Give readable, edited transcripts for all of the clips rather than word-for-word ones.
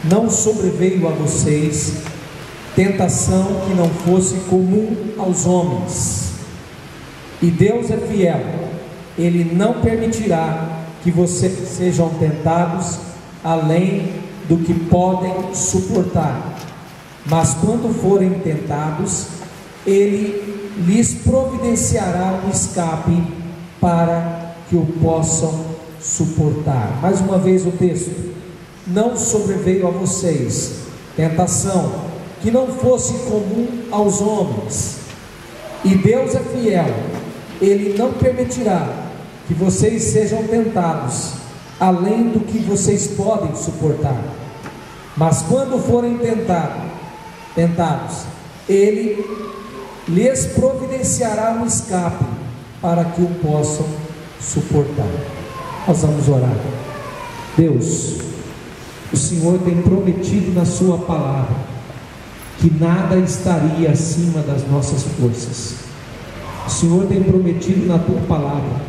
não sobreveio a vocês tentação que não fosse comum aos homens. E Deus é fiel, Ele não permitirá que vocês sejam tentados além do que podem suportar. Mas quando forem tentados, Ele lhes providenciará um escape para que o possam suportar. Mais uma vez o texto: não sobreveio a vocês tentação que não fosse comum aos homens. E Deus é fiel, Ele não permitirá que vocês sejam tentados além do que vocês podem suportar. Mas quando forem tentados, Ele lhes providenciará um escape para que o possam suportar. Nós vamos orar. Deus, o Senhor tem prometido na sua palavra que nada estaria acima das nossas forças. O Senhor tem prometido na tua palavra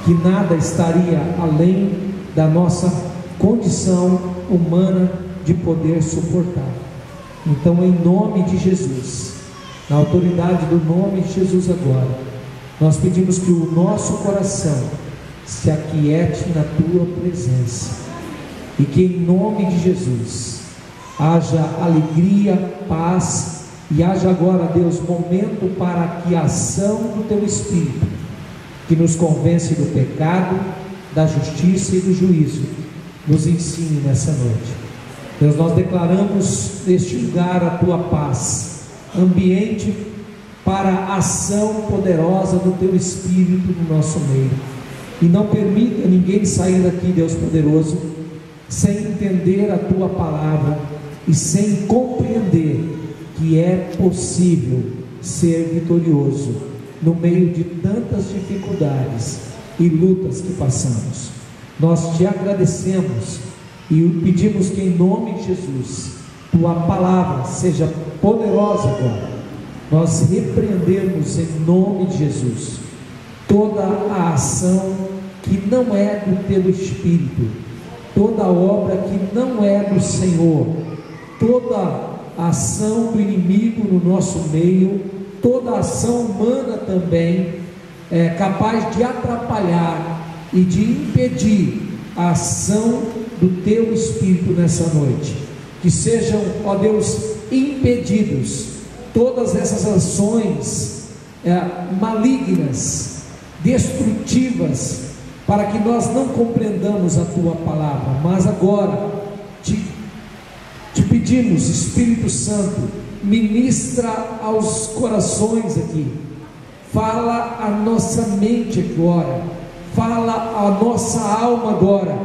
que nada estaria além da nossa condição humana de poder suportar. Então, em nome de Jesus, na autoridade do nome de Jesus agora, nós pedimos que o nosso coração se aquiete na tua presença, e que em nome de Jesus haja alegria, paz, e haja agora, Deus, momento para que a ação do teu Espírito, que nos convence do pecado, da justiça e do juízo, nos ensine nessa noite. Deus, nós declaramos neste lugar a tua paz, ambiente para a ação poderosa do teu Espírito no nosso meio. E não permita ninguém sair daqui, Deus poderoso, sem entender a tua palavra e sem compreender que é possível ser vitorioso no meio de tantas dificuldades e lutas que passamos. Nós te agradecemos e pedimos que, em nome de Jesus, tua palavra seja poderosa agora. Nós repreendemos em nome de Jesus toda a ação que não é do teu Espírito, toda obra que não é do Senhor, toda ação do inimigo no nosso meio, toda ação humana também é capaz de atrapalhar e de impedir a ação do teu Espírito nessa noite. Que sejam, ó Deus, impedidos todas essas ações malignas, destrutivas, para que nós não compreendamos a tua palavra. Mas agora te pedimos, Espírito Santo, ministra aos corações aqui, fala a nossa mente agora, fala a nossa alma agora,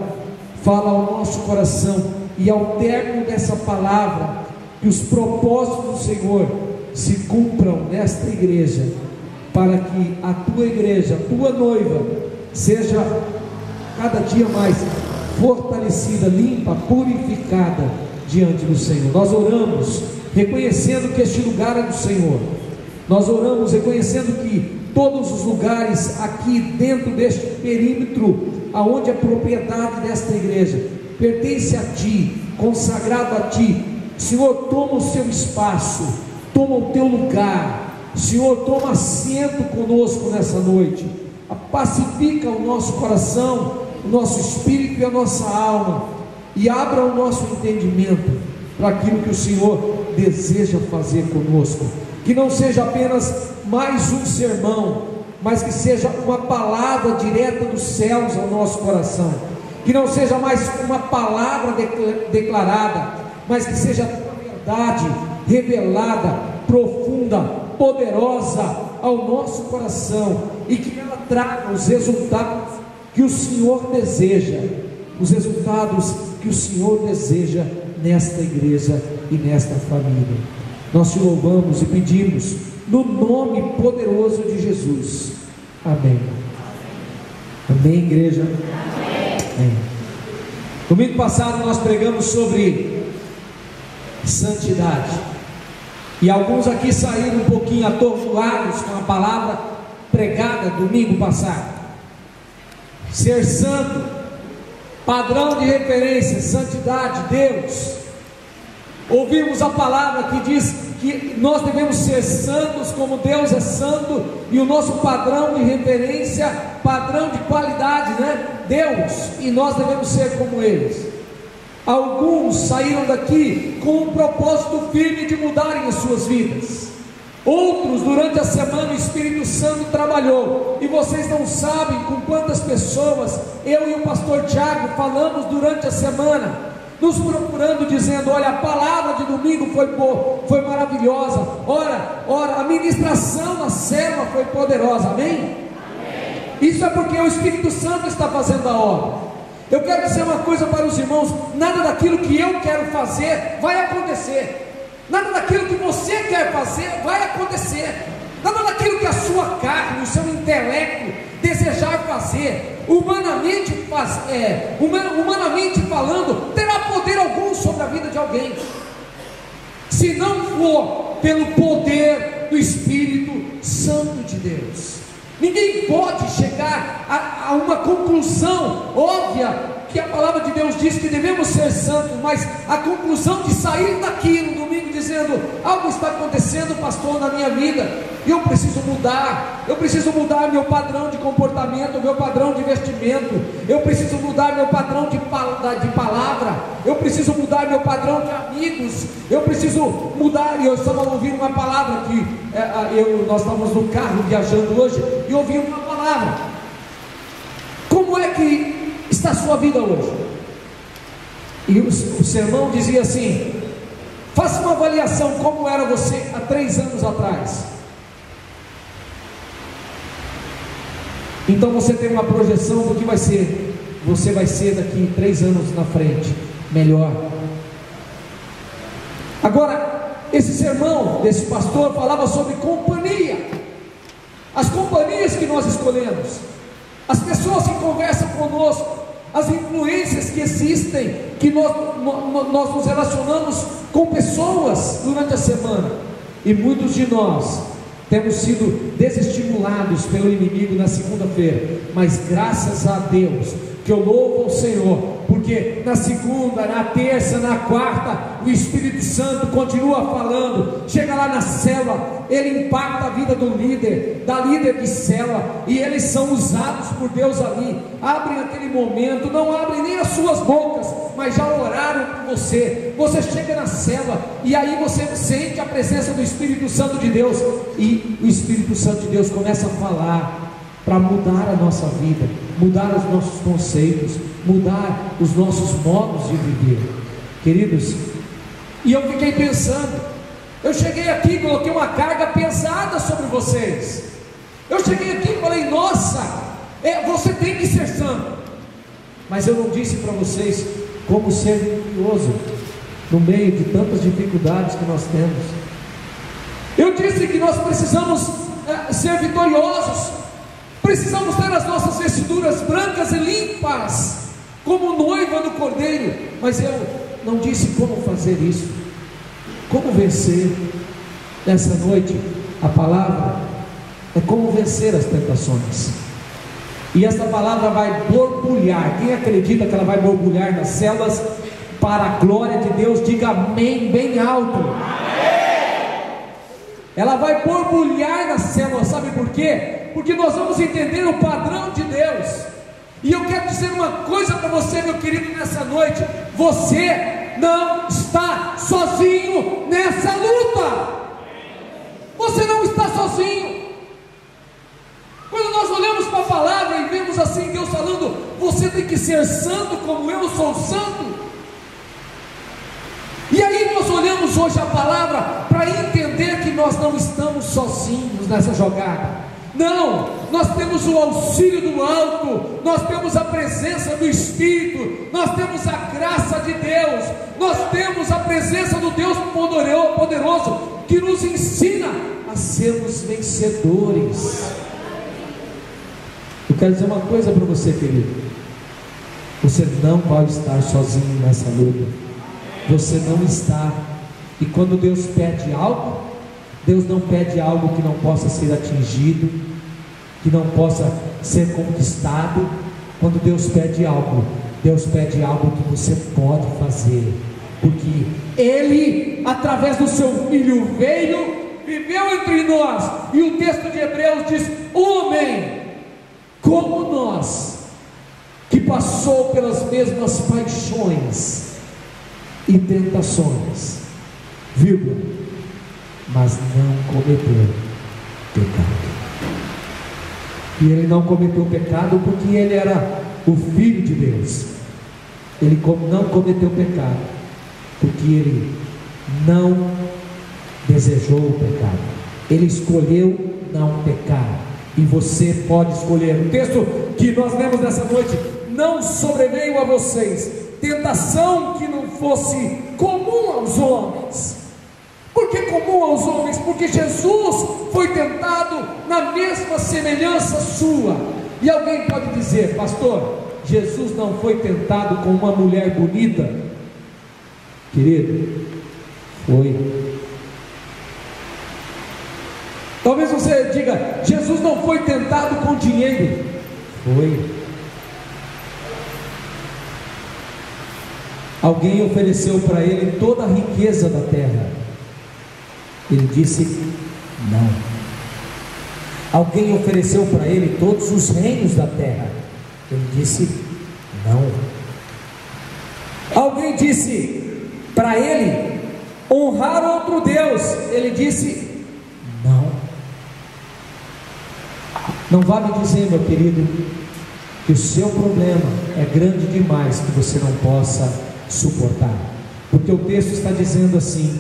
fala ao nosso coração, e ao término dessa palavra, que os propósitos do Senhor se cumpram nesta igreja, para que a tua igreja, a tua noiva, seja cada dia mais fortalecida, limpa, purificada diante do Senhor. Nós oramos reconhecendo que este lugar é do Senhor. Nós oramos reconhecendo que todos os lugares aqui dentro deste perímetro, aonde é propriedade desta igreja, pertence a ti, consagrado a ti. Senhor, toma o seu espaço, toma o teu lugar. Senhor, toma assento conosco nessa noite, pacifica o nosso coração, o nosso espírito e a nossa alma, e abra o nosso entendimento para aquilo que o Senhor deseja fazer conosco. Que não seja apenas mais um sermão, mas que seja uma palavra direta dos céus ao nosso coração. Que não seja mais uma palavra declarada, mas que seja a verdade revelada, profunda, poderosa ao nosso coração, e que ela traga os resultados que o Senhor deseja, os resultados que o Senhor deseja nesta igreja e nesta família. Nós te louvamos e pedimos no nome poderoso de Jesus. Amém. Amém, igreja? Amém. Domingo passado nós pregamos sobre santidade, e alguns aqui saíram um pouquinho atordoados com a palavra pregada domingo passado. Ser santo, padrão de referência, santidade, Deus. Ouvimos a palavra que diz que nós devemos ser santos como Deus é santo, e o nosso padrão de referência, padrão de qualidade, né? Deus, e nós devemos ser como eles. Alguns saíram daqui com um propósito firme de mudarem as suas vidas. Outros, durante a semana, o Espírito Santo trabalhou, e vocês não sabem com quantas pessoas eu e o pastor Tiago falamos durante a semana, nos procurando, dizendo: olha, a palavra de domingo foi boa, foi maravilhosa, ora, a ministração na célula foi poderosa, amém? Amém? Isso é porque o Espírito Santo está fazendo a obra. Eu quero dizer uma coisa para os irmãos: nada daquilo que eu quero fazer vai acontecer, nada daquilo que você quer fazer vai acontecer, nada daquilo que a sua carne, o seu intelecto desejar fazer, humanamente falando, terá poder algum sobre a vida de alguém, se não for pelo poder do Espírito Santo de Deus. Ninguém pode chegar a uma conclusão óbvia, que a palavra de Deus diz que devemos ser santos, mas a conclusão de sair daqui no domingo dizendo: algo está acontecendo, pastor, na minha vida, e eu preciso mudar meu padrão de comportamento, meu padrão de vestimento, eu preciso mudar meu padrão de palavra, eu preciso mudar meu padrão de amigos, eu preciso mudar. E eu estava ouvindo uma palavra que nós estávamos no carro viajando hoje, e ouvi uma palavra. Como é que está a sua vida hoje? E o sermão dizia assim: faça uma avaliação, como era você há 3 anos atrás. Então você tem uma projeção do que você vai ser daqui 3 anos na frente, melhor. Agora, esse sermão desse pastor falava sobre companhia, as companhias que nós escolhemos, as pessoas que conversam conosco, as influências que existem, que nós nos relacionamos com pessoas durante a semana, e muitos de nós temos sido desestimulados pelo inimigo na segunda-feira, mas graças a Deus, que eu louvo ao Senhor, porque na segunda, na terça, na quarta, o Espírito Santo continua falando. Chega lá na célula, ele impacta a vida do líder, da líder de célula, e eles são usados por Deus ali. Abrem aquele momento, não abrem nem as suas bocas, mas já oraram por você. Você chega na célula, e aí você sente a presença do Espírito Santo de Deus, e o Espírito Santo de Deus começa a falar para mudar a nossa vida, mudar os nossos conceitos, mudar os nossos modos de viver, queridos. E eu fiquei pensando, eu cheguei aqui e coloquei uma carga pesada sobre vocês. Eu cheguei aqui e falei: nossa, você tem que ser santo, mas eu não disse para vocês como ser vitorioso no meio de tantas dificuldades que nós temos. Eu disse que nós precisamos ser vitoriosos, precisamos ter as nossas vestiduras brancas e limpas, como noiva do Cordeiro, mas eu não disse como fazer isso, como vencer. Nessa noite, a palavra é como vencer as tentações, e essa palavra vai borbulhar. Quem acredita que ela vai borbulhar nas células para a glória de Deus, diga amém bem alto. Ela vai borbulhar nas células, sabe por quê? Porque nós vamos entender o padrão de Deus. E eu quero dizer uma coisa para você, meu querido, nessa noite: você não está sozinho nessa luta. Você não está sozinho. Quando nós olhamos para a palavra e vemos assim Deus falando: você tem que ser santo como eu sou santo. E aí nós olhamos hoje a palavra para entender que nós não estamos sozinhos nessa jogada. Não, nós temos o auxílio do alto, nós temos a presença do Espírito, nós temos a graça de Deus, nós temos a presença do Deus poderoso, que nos ensina a sermos vencedores. Eu quero dizer uma coisa para você, querido: você não pode estar sozinho nessa luta. Você não está. E quando Deus pede algo, Deus não pede algo que não possa ser atingido, que não possa ser conquistado. Quando Deus pede algo que você pode fazer, porque Ele, através do seu Filho, veio, viveu entre nós, e o texto de Hebreus diz: homem como nós, que passou pelas mesmas paixões e tentações, vírgula, mas não cometeu pecado. E ele não cometeu pecado porque ele era o Filho de Deus. Ele não cometeu pecado porque ele não desejou o pecado. Ele escolheu não pecar. E você pode escolher. O texto que nós lemos nessa noite: não sobreveio a vocês tentação que não fosse comum aos homens. Por que comum aos homens? Porque Jesus foi tentado na mesma semelhança sua. E alguém pode dizer: pastor, Jesus não foi tentado com uma mulher bonita? Querido, foi. Talvez você diga: Jesus não foi tentado com dinheiro? Foi. Alguém ofereceu para ele toda a riqueza da terra. Ele disse não. Alguém ofereceu para ele todos os reinos da terra. Ele disse não. Alguém disse para ele honrar outro Deus. Ele disse não. Não vá me dizer, meu querido, que o seu problema é grande demais que você não possa suportar, porque o texto está dizendo assim: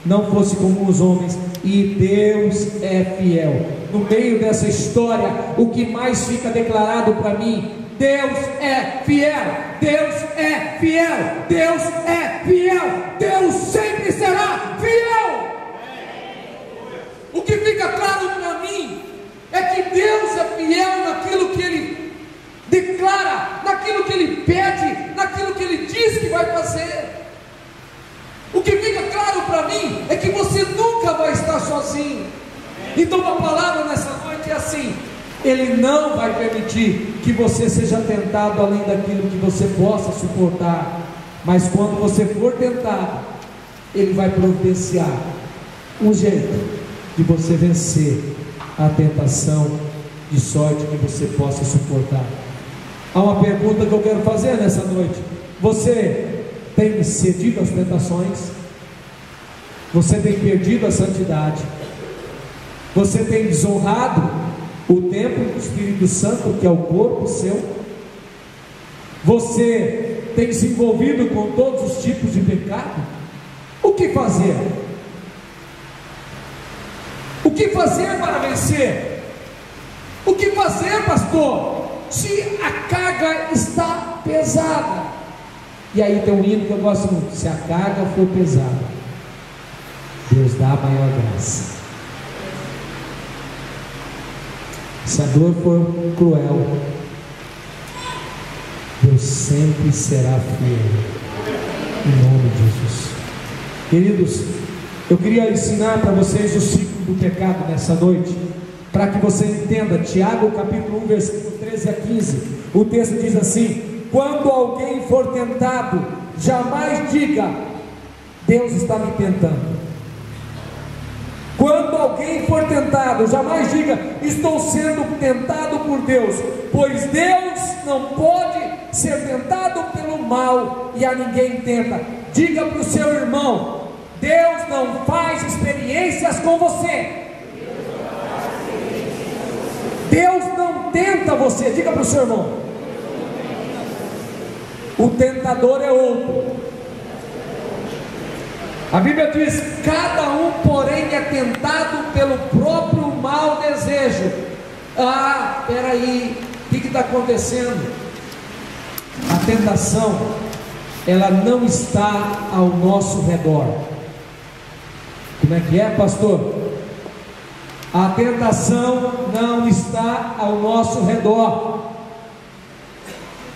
não fosse como os homens, e Deus é fiel. No meio dessa história, o que mais fica declarado para mim: Deus é fiel, Deus é fiel, Deus é fiel, Deus sempre será fiel. O que fica claro para mim é que Deus é fiel naquilo que Ele declara, naquilo que Ele pede, naquilo que Ele diz que vai fazer. O que fica claro para mim é que você nunca vai estar sozinho. Então a palavra nessa noite é assim: Ele não vai permitir que você seja tentado além daquilo que você possa suportar. Mas quando você for tentado, Ele vai providenciar um jeito de você vencer a tentação, de sorte que você possa suportar. Há uma pergunta que eu quero fazer nessa noite: você tem cedido às tentações? Você tem perdido a santidade? Você tem desonrado o templo do Espírito Santo, que é o corpo seu? Você tem se envolvido com todos os tipos de pecado? O que fazer? O que fazer para vencer? O que fazer, pastor, se a carga está pesada? E aí tem um hino que eu gosto muito: se a carga for pesada, Deus dá a maior graça. Se a dor for cruel, Deus sempre será fiel, em nome de Jesus. Queridos, eu queria ensinar para vocês o ciclo do pecado nessa noite, para que você entenda. Tiago capítulo 1, versículo 13 a 15, o texto diz assim: quando alguém for tentado, jamais diga: Deus está me tentando. Quando alguém for tentado, jamais diga: estou sendo tentado por Deus, pois Deus não pode ser tentado pelo mal, e a ninguém tenta. Diga para o seu irmão: Deus não faz experiências com você. Deus não tenta você. Diga para o seu irmão: o tentador é outro. A Bíblia diz: cada um, porém, é tentado pelo próprio mau desejo. Ah, peraí, o que está acontecendo? A tentação, ela não está ao nosso redor. Como é que é, pastor? A tentação não está ao nosso redor.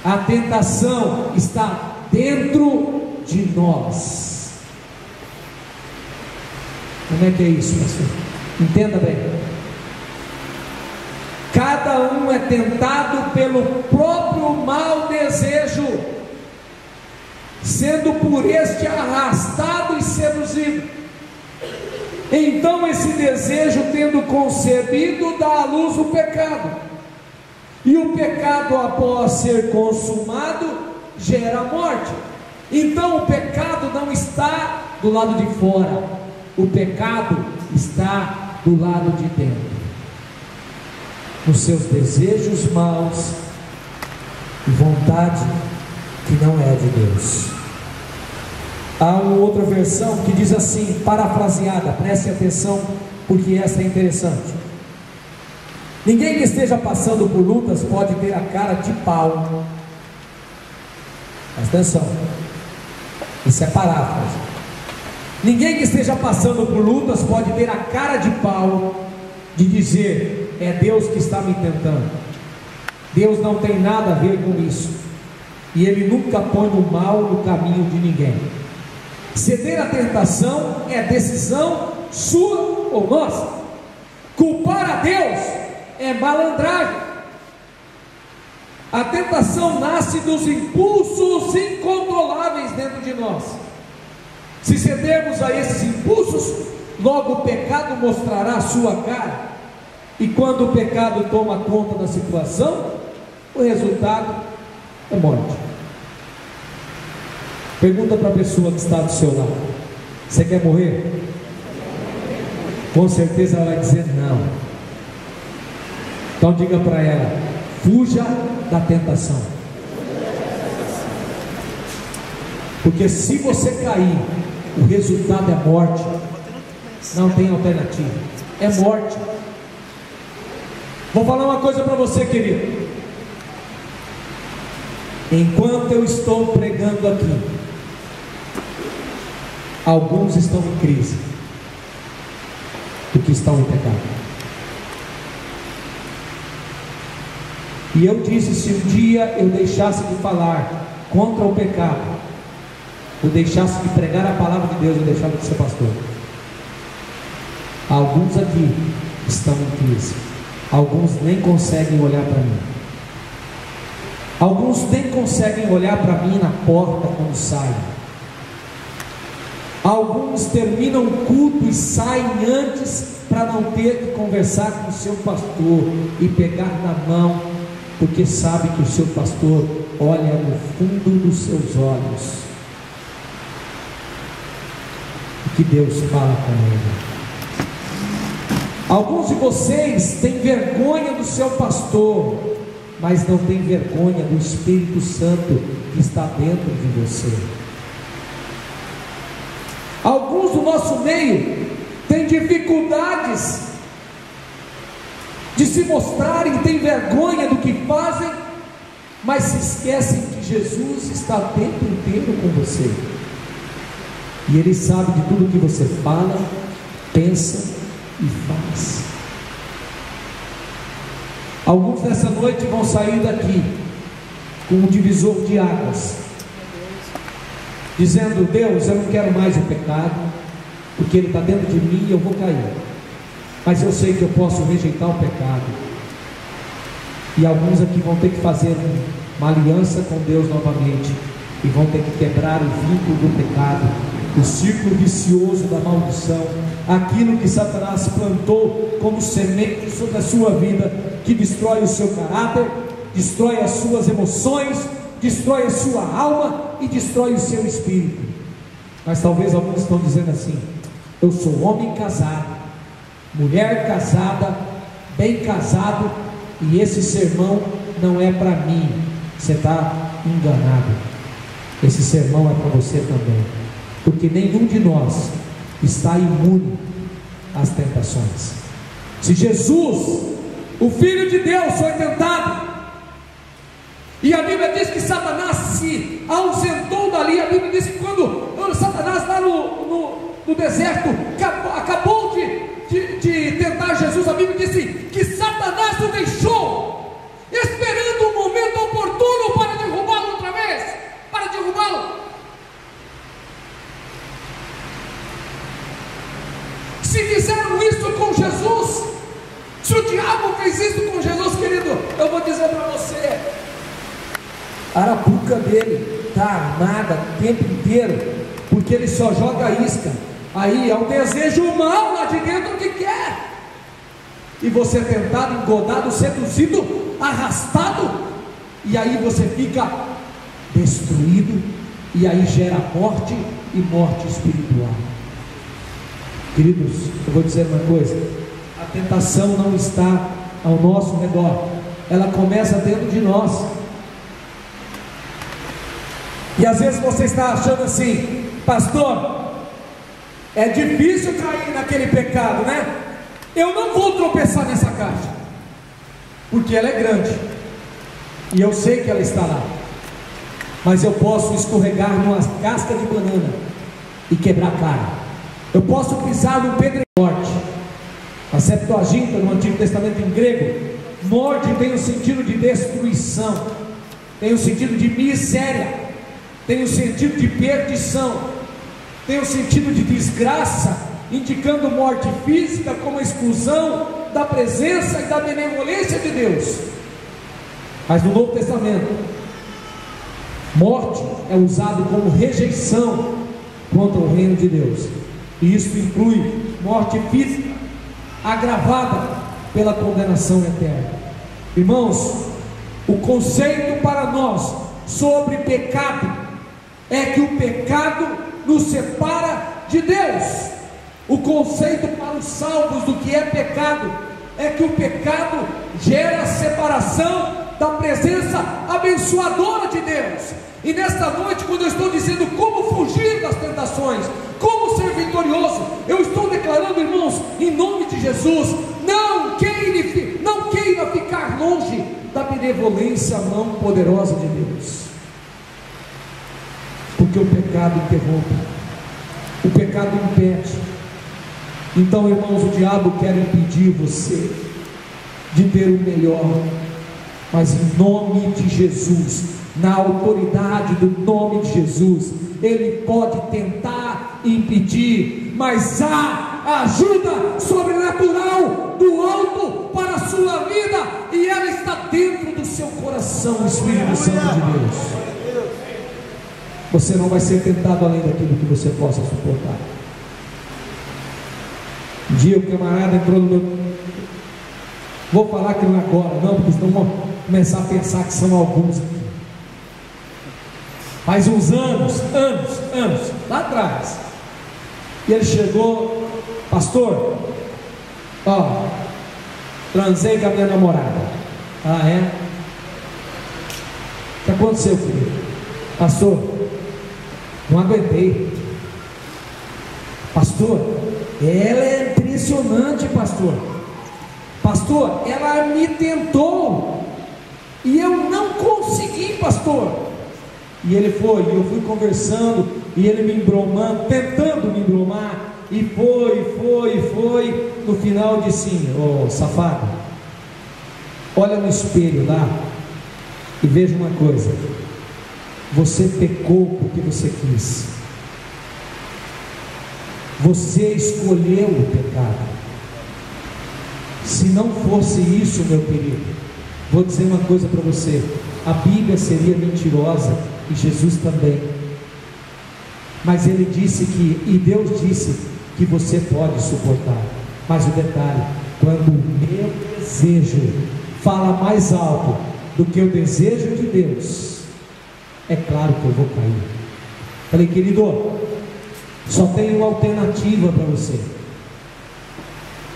A tentação está dentro de nós. Como é que é isso, pastor? Entenda bem. Cada um é tentado pelo próprio mau desejo, sendo por este arrastado e Então esse desejo, tendo concebido, dá à luz o pecado, e o pecado, após ser consumado, gera a morte. Então o pecado não está do lado de fora, o pecado está do lado de dentro, nos seus desejos maus e vontade que não é de Deus. Há uma outra versão que diz assim, parafraseada, preste atenção, porque essa é interessante: ninguém que esteja passando por lutas pode ter a cara de pau. Presta atenção, isso é paráfrase. Ninguém que esteja passando por lutas pode ter a cara de pau de dizer: é Deus que está me tentando. Deus não tem nada a ver com isso, e Ele nunca põe o mal no caminho de ninguém. Ceder à tentação é decisão sua ou nossa. Culpar a Deus é malandragem. A tentação nasce dos impulsos incontroláveis dentro de nós. Se cedermos a esses impulsos, logo o pecado mostrará a sua cara, e quando o pecado toma conta da situação, o resultado é morte. Pergunta para a pessoa que está do seu lado: você quer morrer? Com certeza ela vai dizer não. Então diga para ela: fuja da tentação, porque se você cair, o resultado é morte. Não tem alternativa, é morte. Vou falar uma coisa para você, querido. Enquanto eu estou pregando aqui, alguns estão em crise, porque estão em pecado. E eu disse: se um dia eu deixasse de falar contra o pecado, eu deixasse de pregar a palavra de Deus, eu deixava de ser pastor. Alguns aqui estão em crise, alguns nem conseguem olhar para mim, alguns nem conseguem olhar para mim na porta quando saem, alguns terminam o culto e saem antes para não ter que conversar com o seu pastor e pegar na mão, porque sabe que o seu pastor olha no fundo dos seus olhos e que Deus fala com ele. Alguns de vocês têm vergonha do seu pastor, mas não têm vergonha do Espírito Santo que está dentro de você. Alguns do nosso meio têm dificuldades de se mostrarem, têm vergonha do que fazem, mas se esquecem que Jesus está o tempo inteiro com você, e Ele sabe de tudo que você fala, pensa e faz. Alguns nessa noite vão sair daqui com um divisor de águas, dizendo: Deus, eu não quero mais o pecado, porque ele está dentro de mim e eu vou cair, mas eu sei que eu posso rejeitar o pecado. E alguns aqui vão ter que fazer uma aliança com Deus novamente, e vão ter que quebrar o vínculo do pecado, o círculo vicioso da maldição, aquilo que Satanás plantou como semente sobre a sua vida, que destrói o seu caráter, destrói as suas emoções, destrói a sua alma e destrói o seu espírito. Mas talvez alguns estão dizendo assim: eu sou homem casado, mulher casada, bem casado, e esse sermão não é para mim. Você está enganado. Esse sermão é para você também, porque nenhum de nós está imune às tentações. Se Jesus, o Filho de Deus, foi tentado, e a Bíblia diz que Satanás se ausentou dali. A Bíblia diz que quando Satanás lá no deserto acabou de tentar Jesus, a Bíblia diz que Satanás o deixou, esperando um momento oportuno para derrubá-lo outra vez, para derrubá-lo. Se fizeram isso com Jesus, se o diabo fez isso com Jesus, querido, eu vou dizer para você: a arapuca dele está armada o tempo inteiro, porque ele só joga isca Aí é o desejo mal lá de dentro que quer, e você é tentado, engodado, seduzido, arrastado, e aí você fica destruído, e aí gera morte, e morte espiritual. Queridos, eu vou dizer uma coisa: a tentação não está ao nosso redor, ela começa dentro de nós. E às vezes você está achando assim: pastor, é difícil cair naquele pecado, né? Eu não vou tropeçar nessa caixa, porque ela é grande, e eu sei que ela está lá, mas eu posso escorregar numa casca de banana e quebrar a cara. Eu posso pisar num pedregulho. Morte, a Septuaginta no Antigo Testamento em grego, morte tem o sentido de destruição, tem o sentido de miséria, tem o sentido de perdição, tem o sentido de desgraça, indicando morte física como exclusão da presença e da benevolência de Deus. Mas no Novo Testamento, morte é usado como rejeição contra o reino de Deus, e isso inclui morte física agravada pela condenação eterna. Irmãos, o conceito para nós sobre pecado é que o pecado nos separa de Deus. O conceito para os salvos do que é pecado é que o pecado gera separação da presença abençoadora de Deus. E nesta noite, quando eu estou dizendo como fugir das tentações, como ser vitorioso, eu estou declarando, irmãos, em nome de Jesus, não queira ficar longe da benevolência mão poderosa de Deus, porque o pecado interrompe, o pecado impede. Então, irmãos, o diabo quer impedir você de ter o melhor, mas em nome de Jesus, na autoridade do nome de Jesus, ele pode tentar impedir, mas há ajuda sobrenatural do alto para a sua vida, e ela está dentro do seu coração, o Espírito Santo de Deus. Você não vai ser tentado além daquilo que você possa suportar. Um dia o camarada entrou no meu... Vou falar que não é agora, não, porque senão vão começar a pensar que são alguns aqui. Faz uns anos, lá atrás. E ele chegou: pastor, ó, transei com a minha namorada. Ah, é? O que aconteceu, filho? Pastor, não aguentei. Pastor, ela é impressionante, pastor. Pastor, ela me tentou e eu não consegui, pastor. E ele foi, e eu fui conversando, e ele me embromando, tentando me embromar, e foi. No final disse assim: ô safado, olha no espelho lá e veja uma coisa: você pecou porque você quis, você escolheu o pecado. Se não fosse isso, meu querido, vou dizer uma coisa para você: a Bíblia seria mentirosa e Jesus também. Mas ele disse que, e Deus disse que você pode suportar. Mas o detalhe, quando o meu desejo fala mais alto do que o desejo de Deus, é claro que eu vou cair. Falei: querido, só tem uma alternativa para você.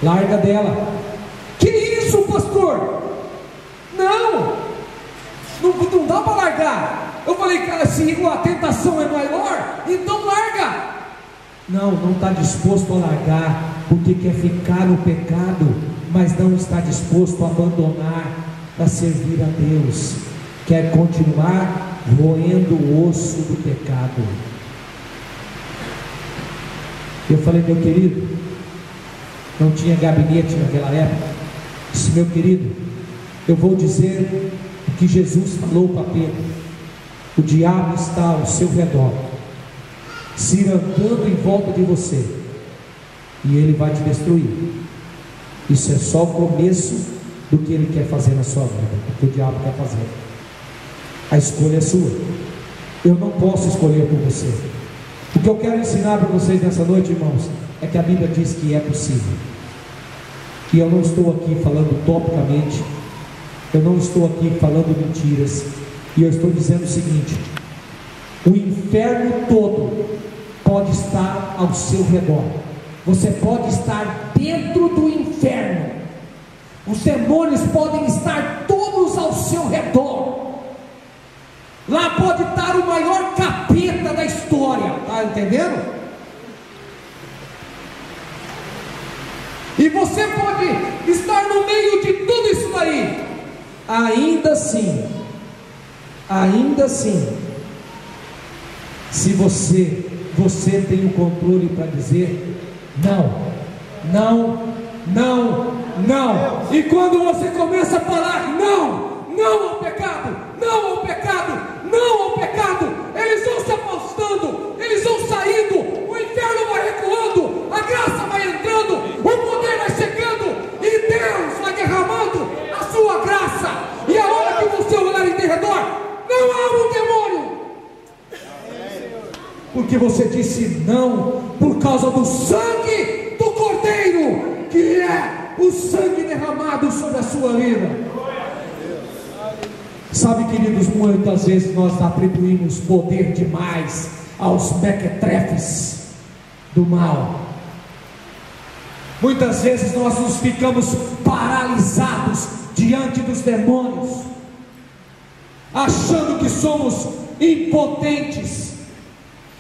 Larga dela. Que isso, pastor? Não dá para largar. Eu falei: cara, se a tentação é maior, então larga. Não está disposto a largar, porque quer ficar no pecado, mas não está disposto a abandonar para servir a Deus. Quer continuar roendo o osso do pecado. Eu falei: meu querido, não tinha gabinete naquela época. Disse: meu querido, eu vou dizer o que Jesus falou para Pedro: o diabo está ao seu redor, cirandando em volta de você, e ele vai te destruir. Isso é só o começo do que ele quer fazer na sua vida, o que o diabo quer fazer. A escolha é sua. Eu não posso escolher por você. O que eu quero ensinar para vocês nessa noite, irmãos, é que a Bíblia diz que é possível. E eu não estou aqui falando utopicamente, eu não estou aqui falando mentiras, e eu estou dizendo o seguinte: o inferno todo pode estar ao seu redor, você pode estar dentro do inferno, os demônios podem estar todos ao seu redor, lá pode estar o maior capeta da história, está entendendo? E você pode estar no meio de tudo isso daí, ainda assim, se você tem o controle para dizer não, não, não, não. E quando você começa a falar não ao pecado, não ao pecado, não ao pecado, eles vão se afastando, eles vão saindo, o inferno vai recuando, a graça vai entrando, o poder vai chegando, e Deus vai derramando a sua graça. E a hora que você olhar em redor, não há um demônio, porque você disse não por causa do sangue do Cordeiro, que é o sangue derramado sobre a sua vida. Sabe, queridos, muitas vezes nós atribuímos poder demais aos mequetrefes do mal. Muitas vezes nós nos ficamos paralisados diante dos demônios, achando que somos impotentes.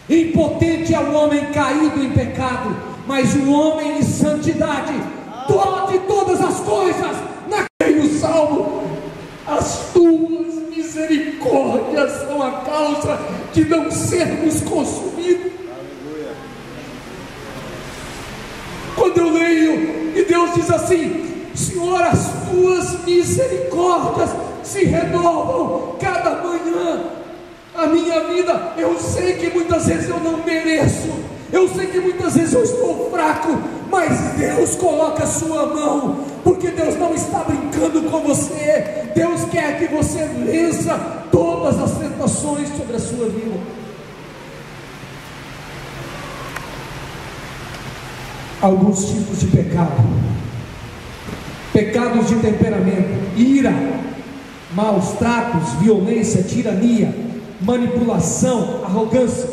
Impotente é o homem caído em pecado, mas o homem em santidade pode todas as coisas. Naquele salmo: as tuas misericórdias são a causa de não sermos consumidos. Quando eu leio e Deus diz assim: Senhor, as tuas misericórdias se renovam cada manhã. A minha vida, eu sei que muitas vezes eu não mereço, eu sei que muitas vezes eu estou fraco, mas Deus coloca a sua mão, porque Deus não está brincando com você. Deus quer que você vença todas as tentações sobre a sua vida. Alguns tipos de pecado: pecados de temperamento, ira, maus tratos, violência, tirania, manipulação, arrogância,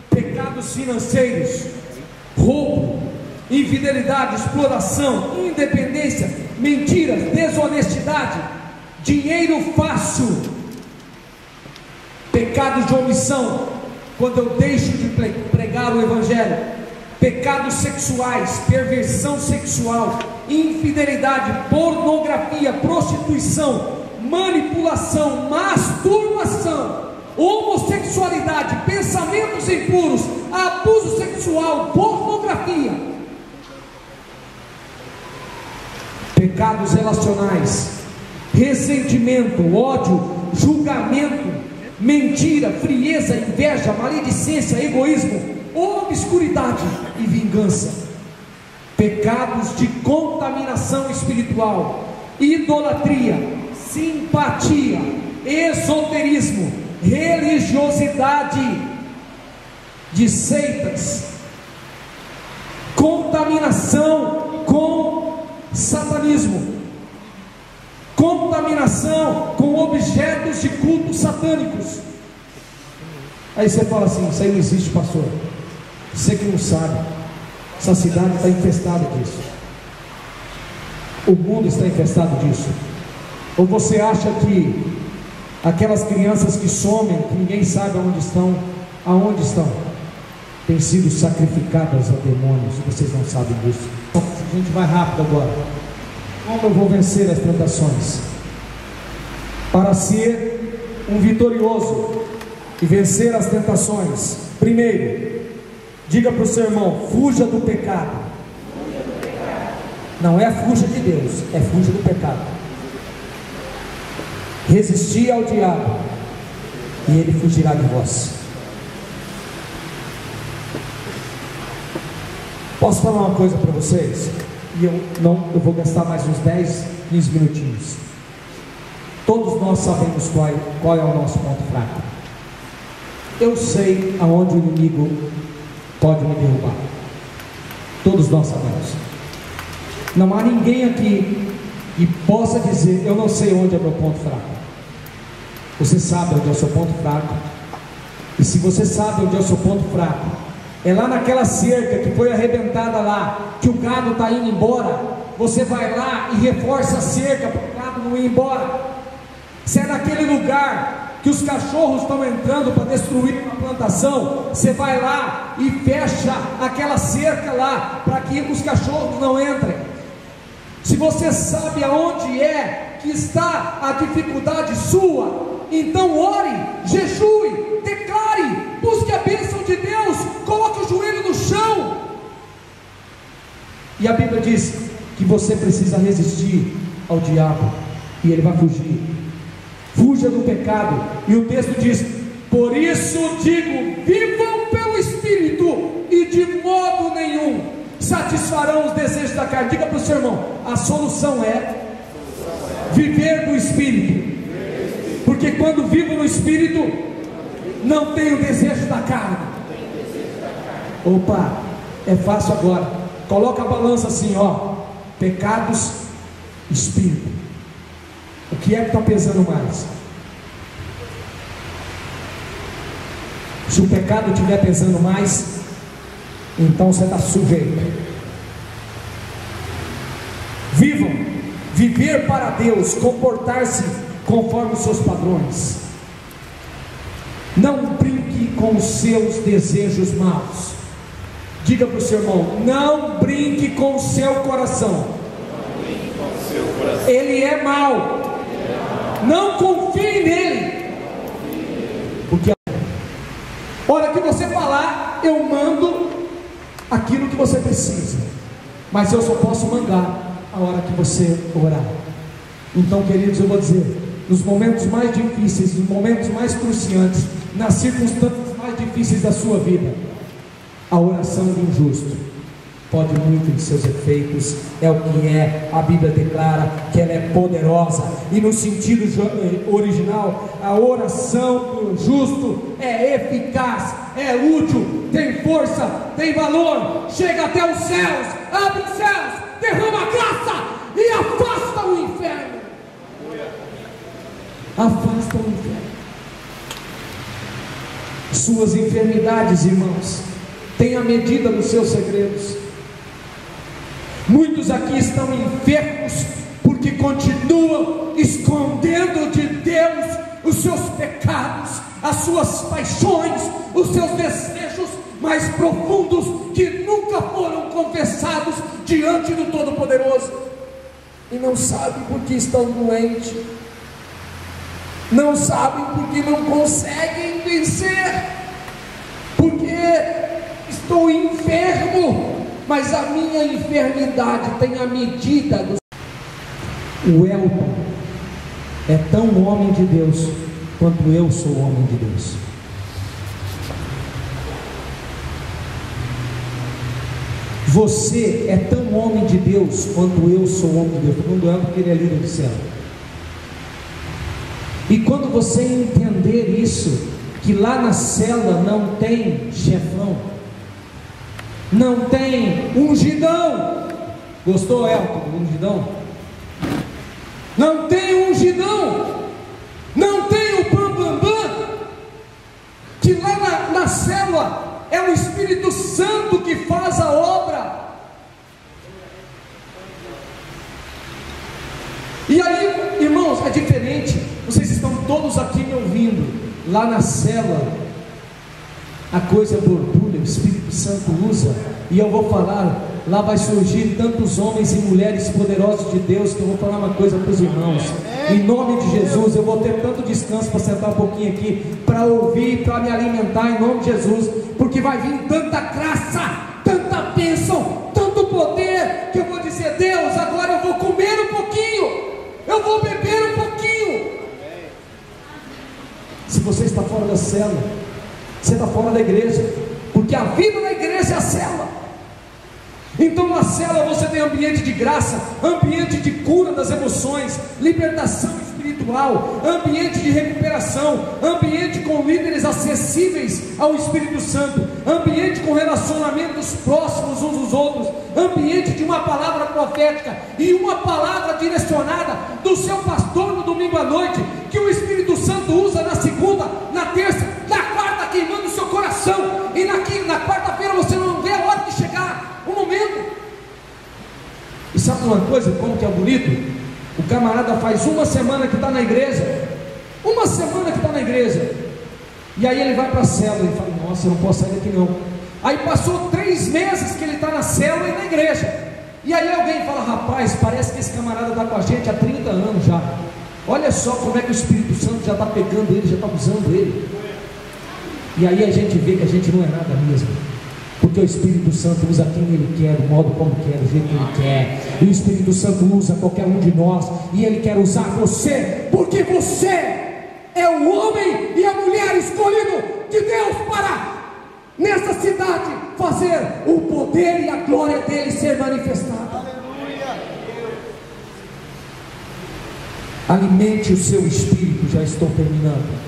pecados financeiros, roubo, infidelidade, exploração, independência, mentiras, desonestidade, dinheiro fácil, pecados de omissão, quando eu deixo de pregar o Evangelho, pecados sexuais, perversão sexual, infidelidade, pornografia, prostituição, manipulação, masturbação, homossexualidade, pensamentos impuros, abuso sexual, pornografia, pecados relacionais, ressentimento, ódio, julgamento, mentira, frieza, inveja, maledicência, egoísmo, obscuridade e vingança, pecados de contaminação espiritual, idolatria, simpatia, esoterismo, religiosidade de seitas, contaminação com satanismo, contaminação com objetos de culto satânicos. Aí você fala assim: isso aí não existe, pastor. Você que não sabe, essa cidade está infestada disso, o mundo está infestado disso. Ou você acha que aquelas crianças que somem, que ninguém sabe aonde estão, têm sido sacrificadas a demônios? Vocês não sabem disso. A gente vai rápido agora. Como eu vou vencer as tentações? Para ser um vitorioso e vencer as tentações, primeiro, diga para o seu irmão: fuja do pecado. Não é fuja de Deus, é fuja do pecado. Resistir ao diabo e ele fugirá de vós. Posso falar uma coisa para vocês? E eu vou gastar mais uns 10, 15 minutinhos. Todos nós sabemos qual é o nosso ponto fraco. Eu sei aonde o inimigo pode me derrubar. Todos nós sabemos. Não há ninguém aqui que possa dizer: eu não sei onde é meu ponto fraco. Você sabe onde é o seu ponto fraco. E se você sabe onde é o seu ponto fraco, é lá naquela cerca que foi arrebentada lá, que o gado está indo embora. Você vai lá e reforça a cerca para o gado não ir embora. Se é naquele lugar que os cachorros estão entrando para destruir uma plantação, você vai lá e fecha aquela cerca lá para que os cachorros não entrem. Se você sabe aonde é que está a dificuldade sua, então ore, jejue, declare, busque a bênção de Deus, coloque o joelho no chão. E a Bíblia diz que você precisa resistir ao diabo e ele vai fugir. Fuja do pecado. E o texto diz: por isso digo, vivam pelo Espírito, e de modo nenhum satisfarão os desejos da carne. Diga para o seu irmão: a solução é viver no Espírito. Porque quando vivo no Espírito, não tenho desejo da carne. Opa, é fácil agora. Coloca a balança assim, ó: pecados, Espírito. O que é que está pesando mais? Se o pecado estiver pesando mais, então você está sujeito. Vivam, viver para Deus, comportar-se conforme os seus padrões. Não brinque com os seus desejos maus. Diga para o seu irmão: não brinque com o seu coração. Ele é mau. Não confie nele. Porque a hora que você falar, eu mando aquilo que você precisa, mas eu só posso mandar a hora que você orar. Então, queridos, eu vou dizer: nos momentos mais difíceis, nos momentos mais cruciantes, nas circunstâncias mais difíceis da sua vida, a oração do justo pode muito em seus efeitos. É o que é, a Bíblia declara que ela é poderosa. E no sentido original, a oração do justo é eficaz, é útil, tem força, tem valor, chega até os céus, abre os céus, derrama a graça e afasta o inferno. Afasta o inferno. Suas enfermidades, irmãos, tem a medida dos seus segredos. Muitos aqui estão enfermos porque continuam escondendo de Deus os seus pecados, as suas paixões, os seus desejos mais profundos que nunca foram confessados diante do Todo-Poderoso, e não sabem porque estão doentes, não sabem porque não conseguem vencer, porque estou enfermo. Mas a minha enfermidade tem a medida do... O Elton é tão homem de Deus quanto eu sou homem de Deus. Você é tão homem de Deus quanto eu sou homem de Deus. Estou falando do Elton porque ele é líder do céu. E quando você entender isso, que lá na cela não tem chefão, não tem ungidão. Gostou, Elton, do ungidão? Não tem ungidão, não tem o bam. Que lá na célula é o Espírito Santo que faz a obra. E aí, irmãos, é diferente. Vocês estão todos aqui me ouvindo. Lá na célula a coisa borbulha, o Espírito Santo usa, e eu vou falar, lá vai surgir tantos homens e mulheres poderosos de Deus, que eu vou falar uma coisa para os irmãos, em nome de Jesus. Eu vou ter tanto descanso para sentar um pouquinho aqui, para ouvir, para me alimentar, em nome de Jesus, porque vai vir tanta graça, tanta bênção, tanto poder, que eu vou dizer: Deus, agora eu vou comer um pouquinho, eu vou beber um pouquinho. Se você está fora da célula, você está fora da igreja, porque a vida da igreja é a célula. Então na célula você tem ambiente de graça, ambiente de cura das emoções, libertação espiritual. espiritual, ambiente de recuperação, ambiente com líderes acessíveis ao Espírito Santo, ambiente com relacionamentos próximos uns dos outros, ambiente de uma palavra profética e uma palavra direcionada do seu pastor no domingo à noite, que o Espírito Santo usa na segunda, na terça, na quarta, queimando o seu coração, e na quarta-feira você não vê a hora de chegar o momento. E sabe uma coisa, como que é bonito? O camarada faz uma semana que está na igreja, e aí ele vai para a célula e fala: nossa, eu não posso sair daqui não. Aí passou 3 meses que ele está na célula e na igreja, e aí alguém fala: rapaz, parece que esse camarada está com a gente há 30 anos já. Olha só como é que o Espírito Santo já está pegando ele, já está usando ele. E aí a gente vê que a gente não é nada mesmo, porque o Espírito Santo usa quem Ele quer, do modo como quer, do jeito que Ele quer. E o Espírito Santo usa qualquer um de nós, e Ele quer usar você, porque você é o homem e a mulher escolhido de Deus para, nessa cidade, fazer o poder e a glória dEle ser manifestada. Alimente o seu espírito. Já estou terminando.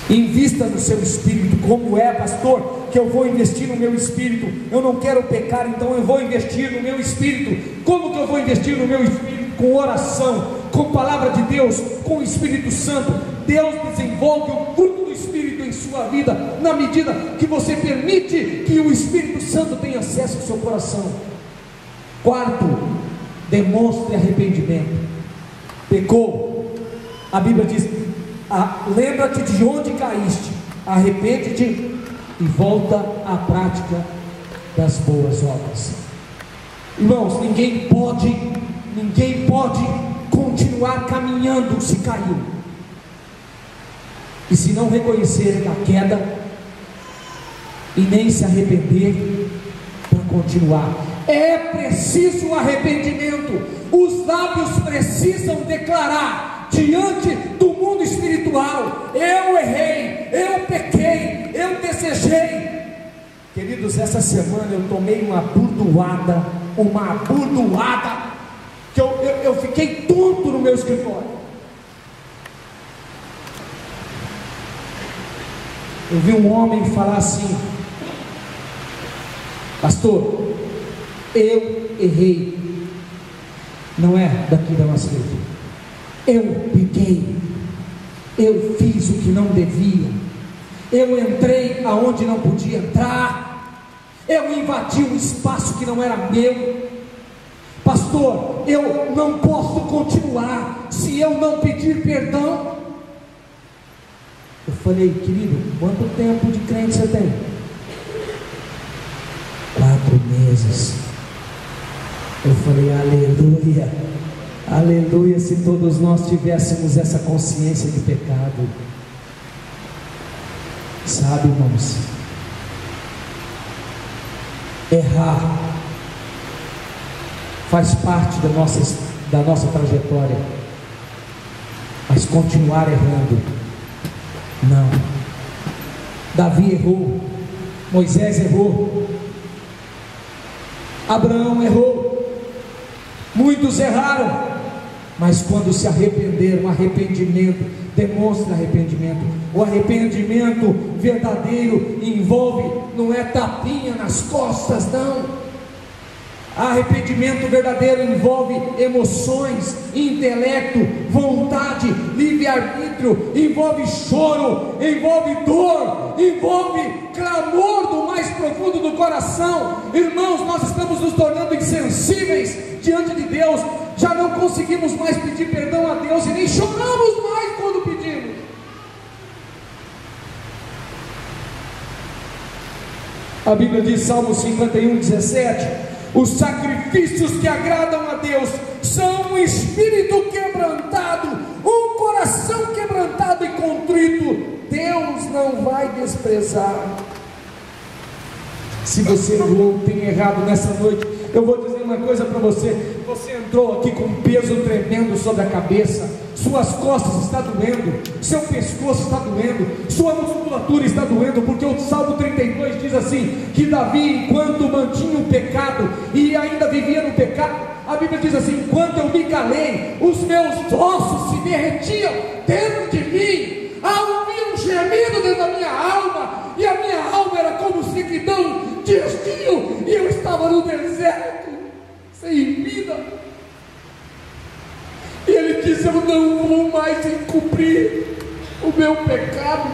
Invista no seu espírito. Como é, pastor, que eu vou investir no meu espírito? Eu não quero pecar, então eu vou investir no meu espírito. Como que eu vou investir no meu espírito? Com oração, com palavra de Deus, com o Espírito Santo. Deus desenvolve o fruto do Espírito em sua vida, na medida que você permite que o Espírito Santo tenha acesso ao seu coração. Quarto, demonstre arrependimento. Pecou, a Bíblia diz: lembra-te de onde caíste, arrepende-te e volta à prática das boas obras. Irmãos, ninguém pode continuar caminhando se caiu, e se não reconhecer a queda e nem se arrepender para continuar. É preciso arrependimento. Os lábios precisam declarar diante do mundo espiritual: eu errei, eu pequei, eu desejei. Queridos, essa semana eu tomei uma burdoada, que eu fiquei tonto no meu escritório. Eu vi um homem falar assim: pastor, eu errei. Não é daqui da nossa igreja. Eu pequei, eu fiz o que não devia, eu entrei aonde não podia entrar, eu invadi um espaço que não era meu. Pastor, eu não posso continuar se eu não pedir perdão. Eu falei: querido, quanto tempo de crente você tem? 4 meses. Eu falei: aleluia, aleluia, se todos nós tivéssemos essa consciência de pecado. Sabe, irmãos, errar faz parte da nossa trajetória, mas continuar errando, não. Davi errou, Moisés errou, Abraão errou, muitos erraram, mas quando se arrependeram, arrependimento, demonstra arrependimento. O arrependimento verdadeiro envolve, não é tapinha nas costas, não. Arrependimento verdadeiro envolve emoções, intelecto, vontade, livre-arbítrio, envolve choro, envolve dor, envolve clamor do mais profundo do coração. Irmãos, nós estamos nos tornando insensíveis diante de Deus, já não conseguimos mais pedir perdão a Deus e nem choramos mais quando pedimos. A Bíblia diz, Salmo 51:17: os sacrifícios que agradam a Deus são um espírito quebrantado, um coração quebrantado e contrito, Deus não vai desprezar. Se você errou, tem errado nessa noite, eu vou dizer uma coisa para você: você entrou aqui com um peso tremendo sobre a cabeça, suas costas estão doendo, seu pescoço está doendo, sua musculatura está doendo, porque o Salmo 32 diz assim, que Davi, enquanto mantinha o pecado, e ainda vivia no pecado, a Bíblia diz assim, enquanto eu me calei, os meus ossos se derretiam dentro de mim, havia um gemido dentro da minha alma, e a minha alma era como sequidão de estio, e eu estava no deserto, sem vida. E ele disse, eu não vou mais encobrir o meu pecado,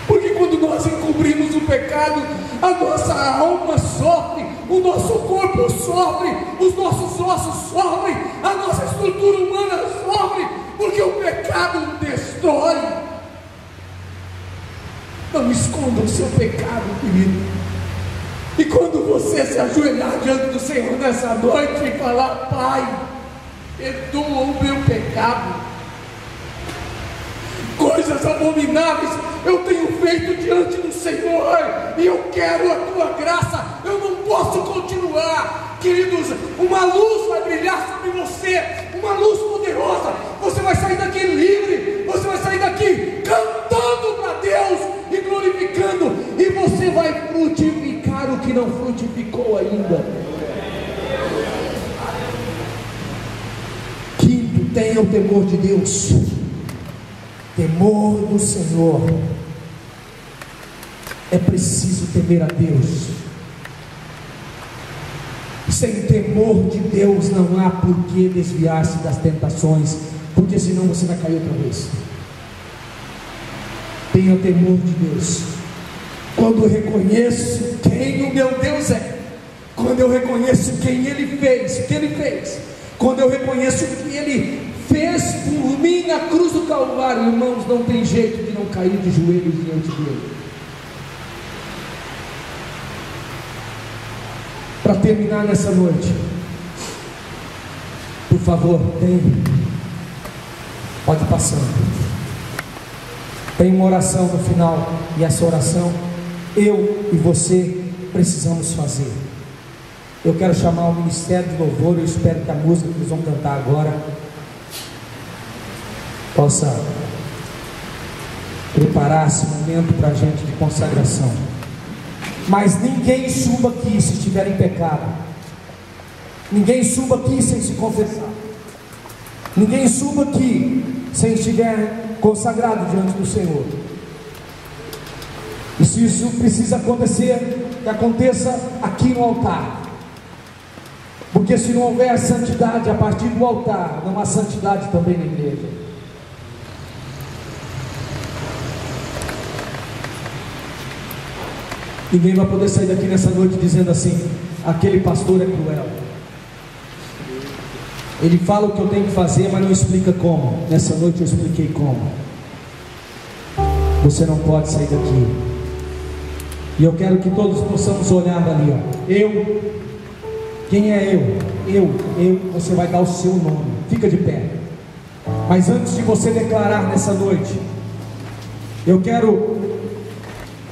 porque quando nós encobrimos o pecado, a nossa alma sofre, o nosso corpo sofre, os nossos ossos sofrem, a nossa estrutura humana sofre, porque o pecado destrói. Não esconda o seu pecado, querido. E quando você se ajoelhar diante do Senhor nessa noite e falar, Pai, perdoa o meu pecado, coisas abomináveis eu tenho feito diante do Senhor, e eu quero a tua graça, eu não posso continuar, queridos. Uma luz vai brilhar sobre você, uma luz poderosa. Você vai sair daqui livre, você vai sair daqui cantando para Deus e glorificando, e você vai frutificar o que não frutificou ainda. Quinto, tenha o temor de Deus. Temor do Senhor. É preciso temer a Deus. Sem temor de Deus não há por que desviar-se das tentações, porque senão você vai cair outra vez. Tenha temor de Deus. Quando eu reconheço quem o meu Deus é, quando eu reconheço quem Ele fez, o que Ele fez, quando eu reconheço o que Ele fez por mim na cruz do Calvário, irmãos, não tem jeito de não cair de joelhos diante dele. Para terminar nessa noite, por favor, pode passando. Tem uma oração no final, e essa oração eu e você precisamos fazer. Eu quero chamar o Ministério de Louvor. Eu espero que a música que eles vão cantar agora possa preparar esse momento para a gente de consagração. Mas ninguém suba aqui se estiver em pecado. Ninguém suba aqui sem se confessar. Ninguém suba aqui sem estiver consagrado diante do Senhor. E se isso precisa acontecer, que aconteça aqui no altar. Porque se não houver santidade a partir do altar, não há santidade também na igreja. Ninguém vai poder sair daqui nessa noite dizendo assim: aquele pastor é cruel, ele fala o que eu tenho que fazer, mas não explica como. Nessa noite eu expliquei como. Você não pode sair daqui. E eu quero que todos possamos olhar ali, ó. Quem é eu? Você vai dar o seu nome. Fica de pé. Mas antes de você declarar nessa noite, eu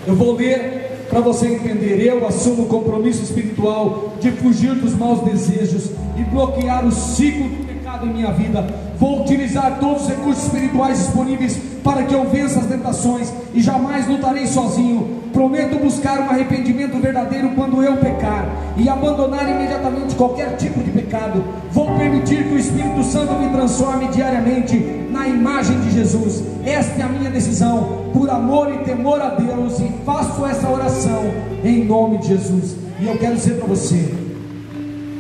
vou ler para você entender. Eu assumo o compromisso espiritual de fugir dos maus desejos e bloquear o ciclo do pecado em minha vida. Vou utilizar todos os recursos espirituais disponíveis para que eu vença as tentações e jamais lutarei sozinho. Prometo buscar um arrependimento verdadeiro quando eu pecar e abandonar imediatamente qualquer tipo de pecado. Vou permitir que o Espírito Santo me transforme diariamente na imagem de Jesus. Esta é a minha decisão, por amor e temor a Deus, e faço essa oração em nome de Jesus. E eu quero dizer para você,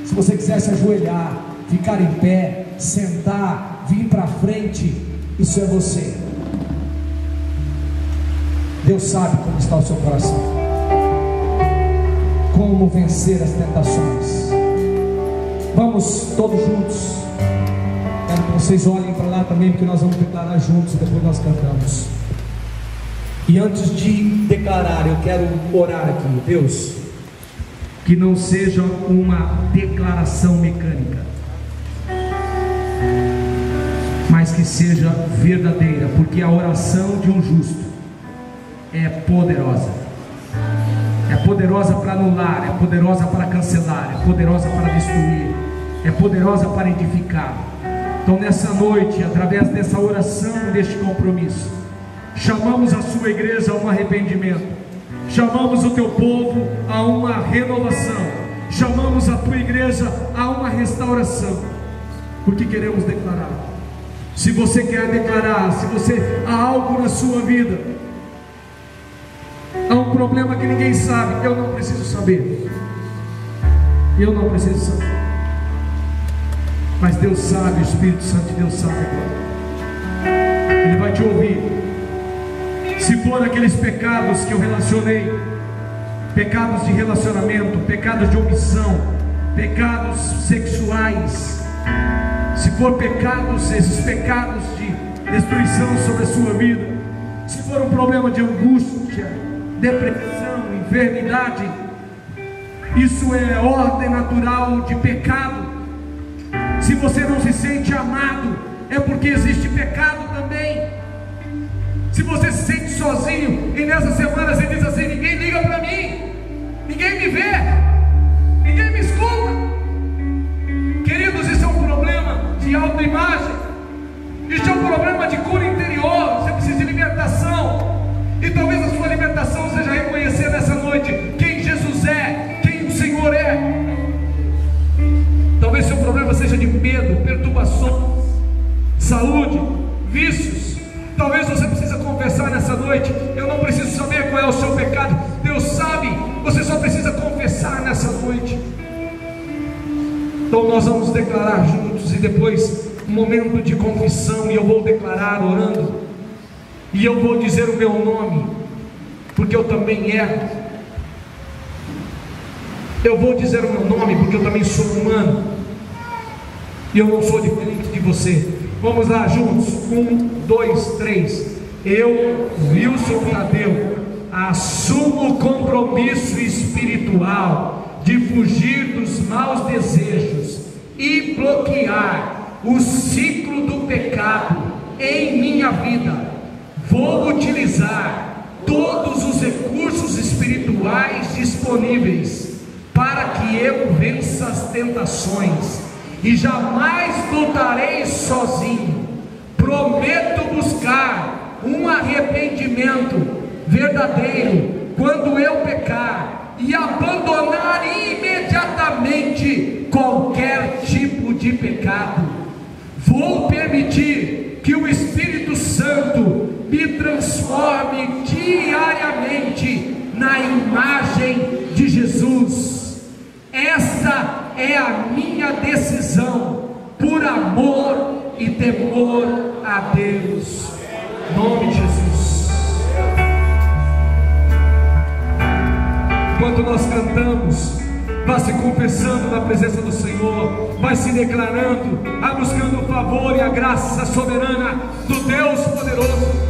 se você quiser se ajoelhar, ficar em pé, sentar, vir para frente, isso é você. Deus sabe como está o seu coração, como vencer as tentações. Vamos todos juntos. Quero que vocês olhem para lá também, porque nós vamos declarar juntos e depois nós cantamos. E antes de declarar, eu quero orar aqui. Deus, que não seja uma declaração mecânica, mas que seja verdadeira, porque a oração de um justo é poderosa. É poderosa para anular, é poderosa para cancelar, é poderosa para destruir, é poderosa para edificar. Então nessa noite, através dessa oração, deste compromisso, chamamos a sua igreja a um arrependimento, chamamos o teu povo a uma renovação, chamamos a tua igreja a uma restauração, porque queremos declarar. Se você quer declarar, se você há algo na sua vida, há um problema que ninguém sabe, eu não preciso saber, eu não preciso saber, mas Deus sabe, o Espírito Santo de Deus sabe agora. Ele vai te ouvir. Se for aqueles pecados que eu relacionei, pecados de relacionamento, pecados de omissão, pecados sexuais, se for pecados, esses pecados de destruição sobre a sua vida, se for um problema de angústia, depressão, enfermidade, isso é ordem natural de pecado. Se você não se sente amado, é porque existe pecado também. Se você se sente sozinho, e nessa semana você diz assim: ninguém liga para mim, ninguém me vê, ninguém me escuta. Queridos, isso é um problema de autoimagem, isso é um problema de cura interior. Você precisa de libertação, e talvez a sua libertação seja reconhecer nessa noite quem Jesus é, quem o Senhor é. Talvez seu problema seja de medo, perturbação, saúde, vícios. Talvez você precisa confessar nessa noite. Eu não preciso saber qual é o seu pecado, Deus sabe. Você só precisa confessar nessa noite. Então nós vamos declarar juntos, e depois um momento de confissão, e eu vou declarar orando, e eu vou dizer o meu nome, porque eu também erro. Eu vou dizer o meu nome porque eu também sou humano, e eu não sou diferente de você. Vamos lá juntos, 1, 2, 3. Eu, Wilson Tadeu, assumo o compromisso espiritual de fugir dos maus desejos e bloquear o ciclo do pecado em minha vida. Vou utilizar todos os recursos espirituais disponíveis para que eu vença as tentações, e jamais lutarei sozinho. Prometo buscar um arrependimento verdadeiro quando eu pecar, e abandonar imediatamente qualquer tipo de pecado. Vou permitir que o Espírito Santo me transforme diariamente na imagem de Jesus. Essa é a minha decisão, por amor e temor a Deus. Em nome de Jesus. Enquanto nós cantamos, vá se confessando na presença do Senhor, vai se declarando, vai buscando o favor e a graça soberana do Deus poderoso.